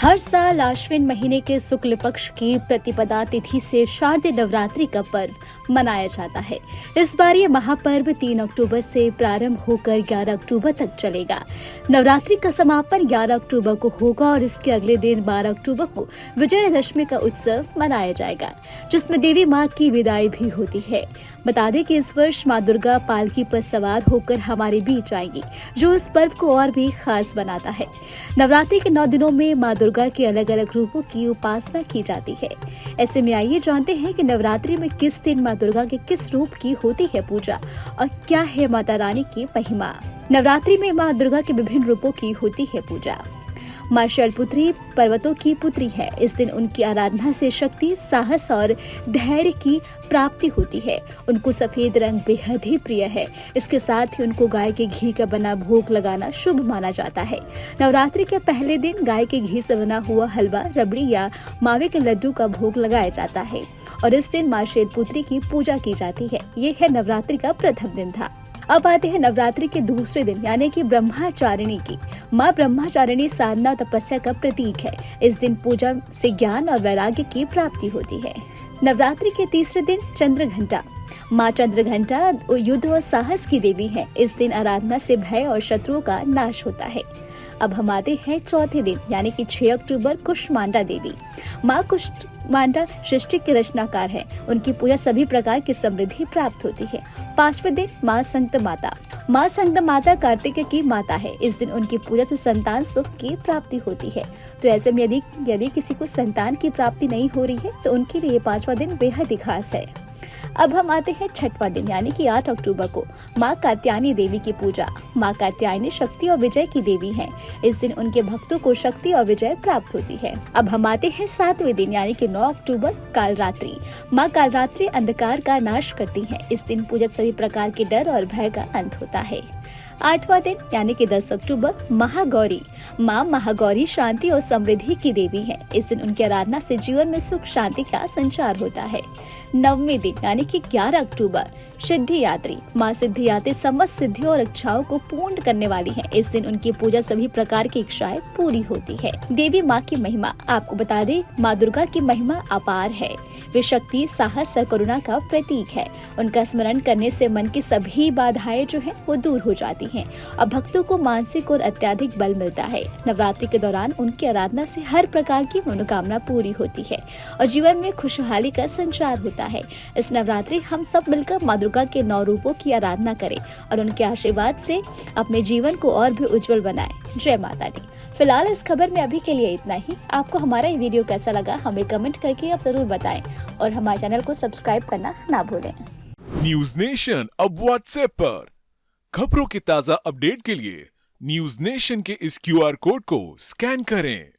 हर साल आश्विन महीने के शुक्ल पक्ष की प्रतिपदा तिथि से शारदीय नवरात्रि का पर्व मनाया जाता है। इस बार ये महापर्व 3 अक्टूबर से प्रारंभ होकर 11 अक्टूबर तक चलेगा। नवरात्रि का समापन 11 अक्टूबर को होगा और इसके अगले दिन 12 अक्टूबर को विजयदशमी का उत्सव मनाया जाएगा, जिसमें देवी माँ की विदाई भी होती है। बता दें कि इस वर्ष माँ दुर्गा पालकी पर सवार होकर हमारे बीच आएंगी, जो इस पर्व को और भी खास बनाता है। नवरात्रि के 9 दिनों में माँ दुर्गा के अलग अलग रूपों की उपासना की जाती है। ऐसे में आइए जानते हैं कि नवरात्रि में किस दिन माँ दुर्गा के किस रूप की होती है पूजा और क्या है माता रानी की महिमा। नवरात्रि में माँ दुर्गा के विभिन्न रूपों की होती है पूजा। माँ शैलपुत्री पर्वतों की पुत्री है। इस दिन उनकी आराधना से शक्ति, साहस और धैर्य की प्राप्ति होती है। उनको सफेद रंग बेहद ही प्रिय है। इसके साथ ही उनको गाय के घी का बना भोग लगाना शुभ माना जाता है। नवरात्रि के पहले दिन गाय के घी से बना हुआ हलवा, रबड़ी या मावे के लड्डू का भोग लगाया जाता है और इस दिन माँ शैलपुत्री की पूजा की जाती है। ये है नवरात्रि का प्रथम दिन था। अब आते हैं नवरात्रि के दूसरे दिन यानी कि ब्रह्मचारिणी की। माँ ब्रह्मचारिणी साधना और तपस्या का प्रतीक है। इस दिन पूजा से ज्ञान और वैराग्य की प्राप्ति होती है। नवरात्रि के तीसरे दिन चंद्रघंटा। माँ चंद्रघंटा युद्ध और साहस की देवी है। इस दिन आराधना से भय और शत्रुओं का नाश होता है। अब हम आते हैं चौथे दिन यानी कि 6 अक्टूबर कुष्मांडा देवी। माँ कुष्मांडा सृष्टि के रचनाकार है। उनकी पूजा सभी प्रकार की समृद्धि प्राप्त होती है। 5वें दिन माँ संत माता। माँ संत माता कार्तिक की माता है। इस दिन उनकी पूजा से संतान सुख की प्राप्ति होती है। तो ऐसे में यदि किसी को संतान की प्राप्ति नहीं हो रही है तो उनके लिए 5वां दिन बेहद ही खास है। अब हम आते हैं 6वां दिन यानी कि 8 अक्टूबर को माँ कात्यायनी देवी की पूजा। माँ कात्यायनी शक्ति और विजय की देवी हैं। इस दिन उनके भक्तों को शक्ति और विजय प्राप्त होती है। अब हम आते हैं 7वें दिन यानी कि 9 अक्टूबर कालरात्रि। माँ कालरात्रि अंधकार का नाश करती हैं। इस दिन पूजा सभी प्रकार के डर और भय का अंत होता है। 8वां दिन यानी कि 10 अक्टूबर महागौरी। माँ महागौरी शांति और समृद्धि की देवी है। इस दिन उनकी आराधना से जीवन में सुख शांति का संचार होता है। 9वें दिन यानी कि 11 अक्टूबर सिद्धियात्री। माँ सिद्धियात्री समस्त सिद्धियों और इच्छाओं को पूर्ण करने वाली है। इस दिन उनकी पूजा सभी प्रकार की इच्छाएं पूरी होती है। देवी माँ की महिमा आपको बता दें, माँ दुर्गा की महिमा अपार है। वे शक्ति, साहस और करुणा का प्रतीक है। उनका स्मरण करने से मन की सभी बाधाएं जो है वो दूर हो जाती हैं और भक्तों को मानसिक और अत्याधिक बल मिलता है। नवरात्रि के दौरान उनकी आराधना से हर प्रकार की मनोकामना पूरी होती है और जीवन में खुशहाली का संचार होता है। इस नवरात्रि हम सब मिलकर माँ दुर्गा के 9 रूपों की आराधना करें और उनके आशीर्वाद से अपने जीवन को और भी उज्जवल बनाएं। जय माता दी। फिलहाल इस खबर में अभी के लिए इतना ही। आपको हमारा ये वीडियो कैसा लगा हमें कमेंट करके आप जरूर बताएं और हमारे चैनल को सब्सक्राइब करना ना भूलें। न्यूज नेशन अब व्हाट्सएप पर खबरों की ताजा अपडेट के लिए न्यूज नेशन के इस QR कोड को स्कैन करें।